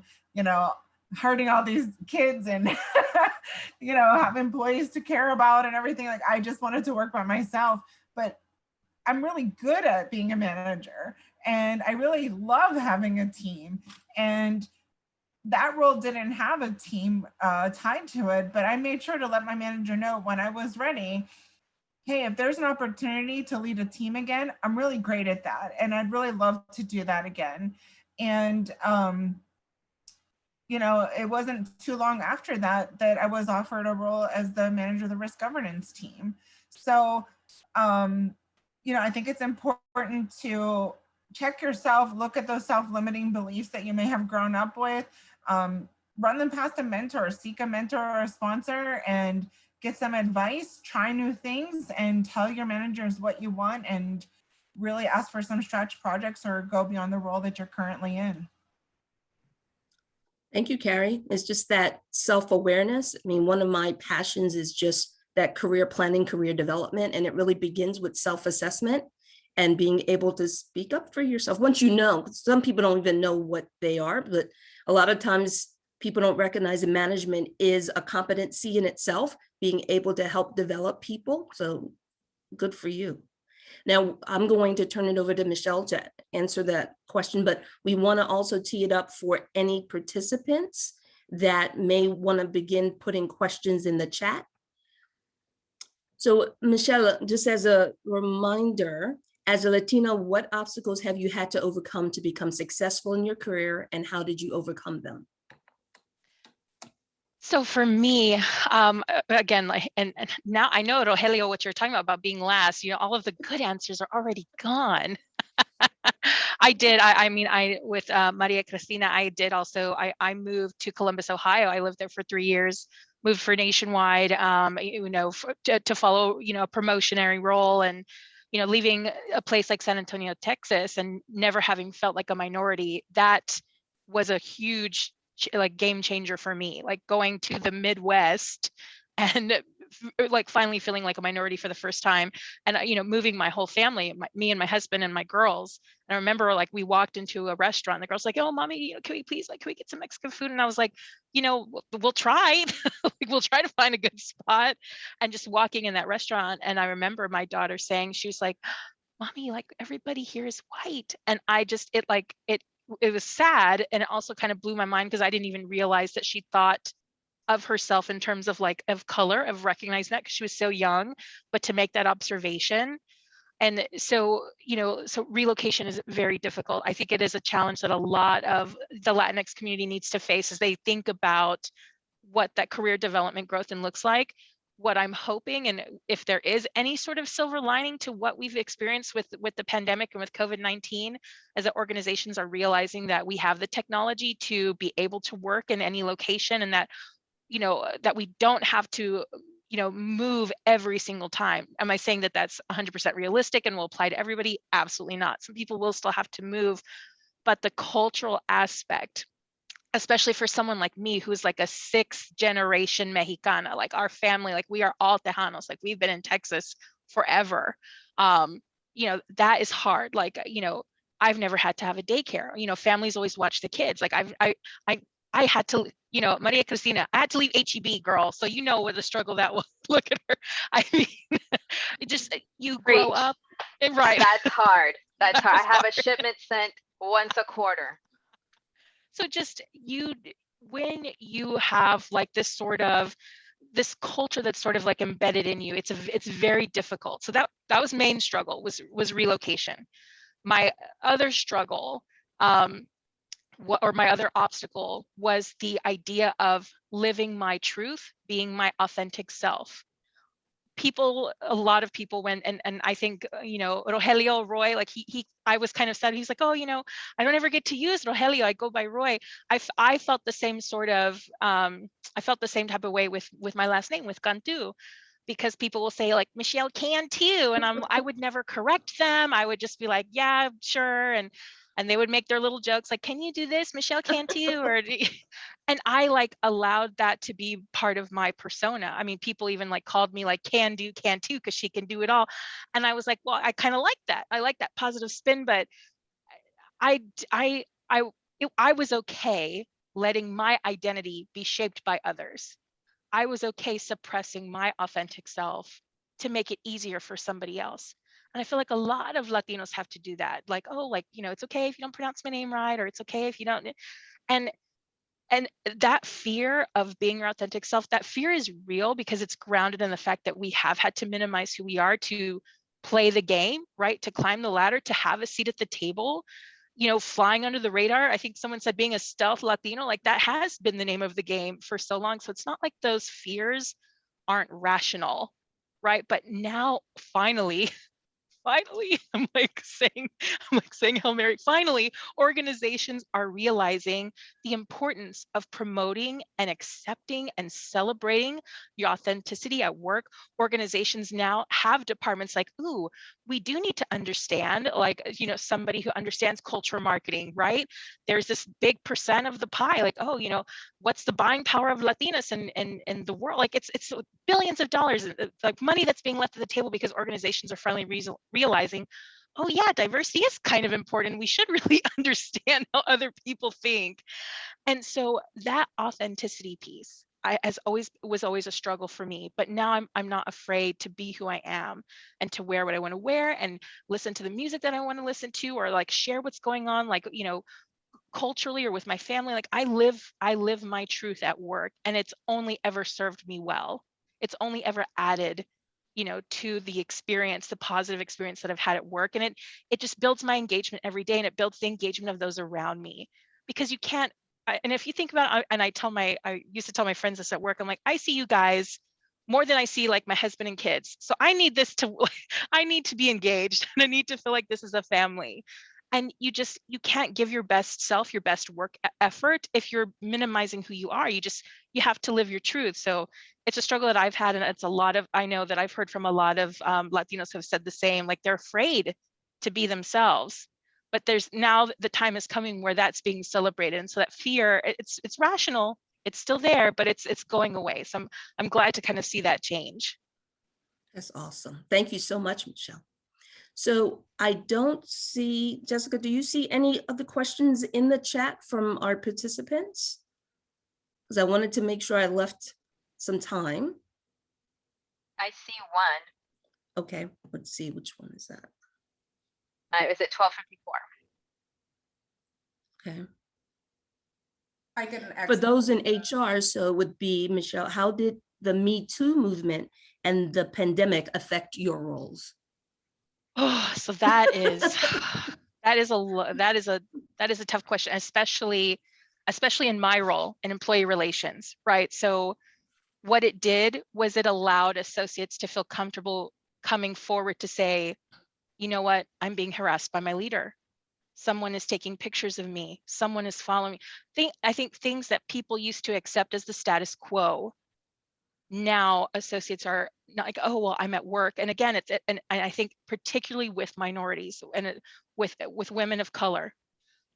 hurting all these kids and have employees to care about and everything. Like I just wanted to work by myself, but I'm really good at being a manager and I really love having a team. And that role didn't have a team tied to it, but I made sure to let my manager know when I was ready, hey, if there's an opportunity to lead a team again, I'm really great at that. And I'd really love to do that again. And, it wasn't too long after that I was offered a role as the manager of the risk governance team. So, I think it's important to check yourself, look at those self-limiting beliefs that you may have grown up with, run them past a mentor, seek a mentor or a sponsor and get some advice, try new things and tell your managers what you want and really ask for some stretch projects or go beyond the role that you're currently in. Thank you, Carrie. It's just that self-awareness. I mean, one of my passions is just that career planning, career development, and it really begins with self-assessment and being able to speak up for yourself. Once you know, some people don't even know what they are, but a lot of times people don't recognize that management is a competency in itself, being able to help develop people. So good for you. Now, I'm going to turn it over to Michelle to answer that question, but we want to also tee it up for any participants that may want to begin putting questions in the chat. So Michelle, just as a reminder, as a Latina, what obstacles have you had to overcome to become successful in your career, and how did you overcome them? So for me, again, and now I know, Rogelio, what you're talking about being last, all of the good answers are already gone. With Maria Cristina, I moved to Columbus, Ohio. I lived there for 3 years, moved for Nationwide, to follow, a promotionary role and, leaving a place like San Antonio, Texas, and never having felt like a minority. That was a huge game changer for me, like going to the Midwest and like finally feeling like a minority for the first time, and moving my whole family, me and my husband and my girls. And I remember like we walked into a restaurant, and the girl's like, "Oh, mommy, can we please, like, can we get some Mexican food?" And I was like, we'll try. Like, we'll try to find a good spot. And just walking in that restaurant, and I remember my daughter saying, she was like, "Mommy, like everybody here is white." And I just, it was sad, and it also kind of blew my mind because I didn't even realize that she thought of herself in terms of like of color, of recognizing that because she was so young, but to make that observation. And so, so relocation is very difficult. I think it is a challenge that a lot of the Latinx community needs to face as they think about what that career development growth looks like. What I'm hoping, and if there is any sort of silver lining to what we've experienced with the pandemic and with COVID-19, is that organizations are realizing that we have the technology to be able to work in any location, and that that we don't have to, move every single time. Am I saying that that's 100% realistic and will apply to everybody? Absolutely not. Some people will still have to move, but the cultural aspect, especially for someone like me, who's like a 6th generation Mexicana, like our family, like we are all Tejanos, like we've been in Texas forever. That is hard. Like, I've never had to have a daycare. Families always watch the kids. Like I had to, Maria Cristina, I had to leave HEB, girl. So what the struggle that was. Look at her. I mean, it just, you grow Preach. up, and right. That's hard. That's hard. I have hard. a shipment sent once a quarter. So just when you have like this culture that's sort of like embedded in you, it's very difficult. So that was main struggle, was relocation. My other struggle, or my other obstacle, was the idea of living my truth, being my authentic self. A lot of people went, and I think, Rogelio, Roy, like I was kind of sad. He's like, "Oh, I don't ever get to use Rogelio. I go by Roy." I felt the same sort of, I felt the same type of way with my last name, with Cantu, because people will say like Michelle Cantu, and I would never correct them. I would just be like, "Yeah, sure," and they would make their little jokes like, "Can you do this, Michelle Cantu?" Or and I like allowed that to be part of my persona. I mean, people even like called me like Cantu because she can do it all. And I was like, well, I kind of like that. I like that positive spin, but I was okay letting my identity be shaped by others. I was okay suppressing my authentic self to make it easier for somebody else. And I feel like a lot of Latinos have to do that. Like, oh, like, it's okay if you don't pronounce my name right, or it's okay if you don't. And that fear of being your authentic self, that fear is real because it's grounded in the fact that we have had to minimize who we are to play the game, right? To climb the ladder, to have a seat at the table, flying under the radar. I think someone said being a stealth Latino, like that has been the name of the game for so long. So it's not like those fears aren't rational, right? But now finally, I'm like saying Hail Mary. Finally, organizations are realizing the importance of promoting and accepting and celebrating your authenticity at work. Organizations now have departments like, ooh, we do need to understand, like, somebody who understands culture marketing, right? There's this big percent of the pie, like, oh, what's the buying power of Latinas in the world? Like it's billions of dollars, like money that's being left at the table because organizations are finally realizing, oh yeah, diversity is kind of important. We should really understand how other people think. And so that authenticity piece was always a struggle for me, but now I'm not afraid to be who I am and to wear what I want to wear and listen to the music that I want to listen to, or like share what's going on, like, culturally or with my family. Like I live my truth at work, and it's only ever served me well. It's only ever added, to the experience, the positive experience that I've had at work. And it just builds my engagement every day, and it builds the engagement of those around me, because you can't, and if you think about it, and I used to tell my friends this at work, I'm like, I see you guys more than I see like my husband and kids. So I need I need to be engaged, and I need to feel like this is a family. And you can't give your best self, your best work effort if you're minimizing who you are. You have to live your truth. So it's a struggle that I've had, and it's I know that I've heard from a lot of Latinos who have said the same, like they're afraid to be themselves. But there's now the time is coming where that's being celebrated. And so that fear, it's rational, It's still there, but it's going away. So I'm glad to kind of see that change. That's awesome. Thank you so much, Michelle. So I don't see, Jessica, do you see any of the questions in the chat from our participants? Because I wanted to make sure I left some time. I see one. Okay, let's see, which one is that? It was at 12:54. Okay. I get an For X. those in HR, so it would be, Michelle, how did the Me Too movement and the pandemic affect your roles? Oh, so that is that is a tough question, especially in my role in employee relations, right? So what it did was it allowed associates to feel comfortable coming forward to say, you know what, I'm being harassed by my leader. Someone is taking pictures of me. Someone is following me. I think things that people used to accept as the status quo, now associates are not like, oh, well, I'm at work. And again, and I think particularly with minorities and with women of color,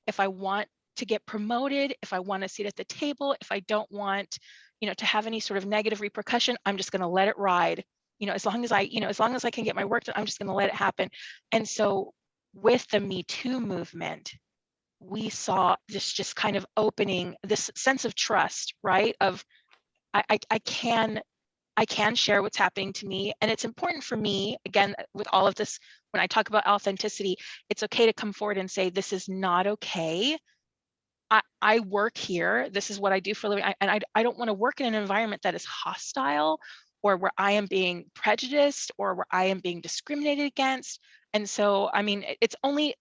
if I want to get promoted, if I want a seat at the table, if I don't want, to have any sort of negative repercussion, I'm just going to let it ride. As long as I can get my work done, I'm just going to let it happen. And so with the Me Too movement, we saw this just kind of opening this sense of trust, right? Of I can share what's happening to me. And it's important for me, again, with all of this, when I talk about authenticity, it's okay to come forward and say, this is not okay. I work here. This is what I do for a living. I don't want to work in an environment that is hostile or where I am being prejudiced or where I am being discriminated against. And so, I mean, it's only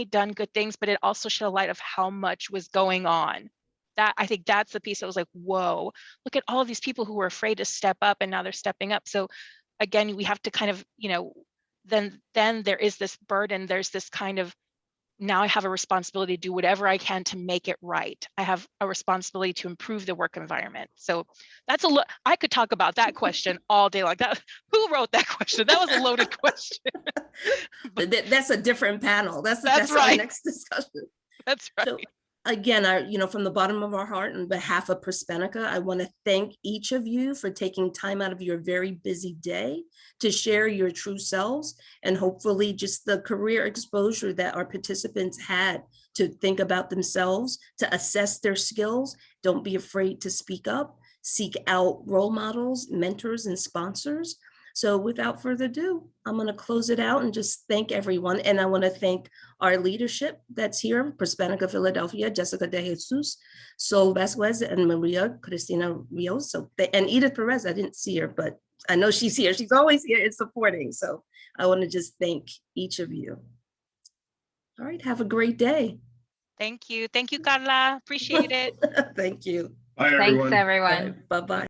done good things, but it also shed a light of how much was going on. That I think that's the piece that was like, whoa, look at all of these people who were afraid to step up and now they're stepping up. So again, we have to kind of, then there is this burden. There's this kind of, now I have a responsibility to do whatever I can to make it right. I have a responsibility to improve the work environment. So that's I could talk about that question all day like that. Who wrote that question? That was a loaded question. That's a different panel. That's right. Our next discussion. That's right. So, again, from the bottom of our heart, on behalf of Prospanica, I want to thank each of you for taking time out of your very busy day to share your true selves and hopefully just the career exposure that our participants had to think about themselves, to assess their skills. Don't be afraid to speak up, seek out role models, mentors, and sponsors. So without further ado, I'm going to close it out and just thank everyone. And I want to thank our leadership that's here, Prospanica Philadelphia, Jessica De Jesus, Sol Vasquez, and Maria Cristina Rios. And Edith Perez, I didn't see her, but I know she's here. She's always here and supporting. So I want to just thank each of you. All right, have a great day. Thank you. Thank you, Karla. Appreciate it. Thank you. Bye, everyone. Thanks, everyone. Bye-bye.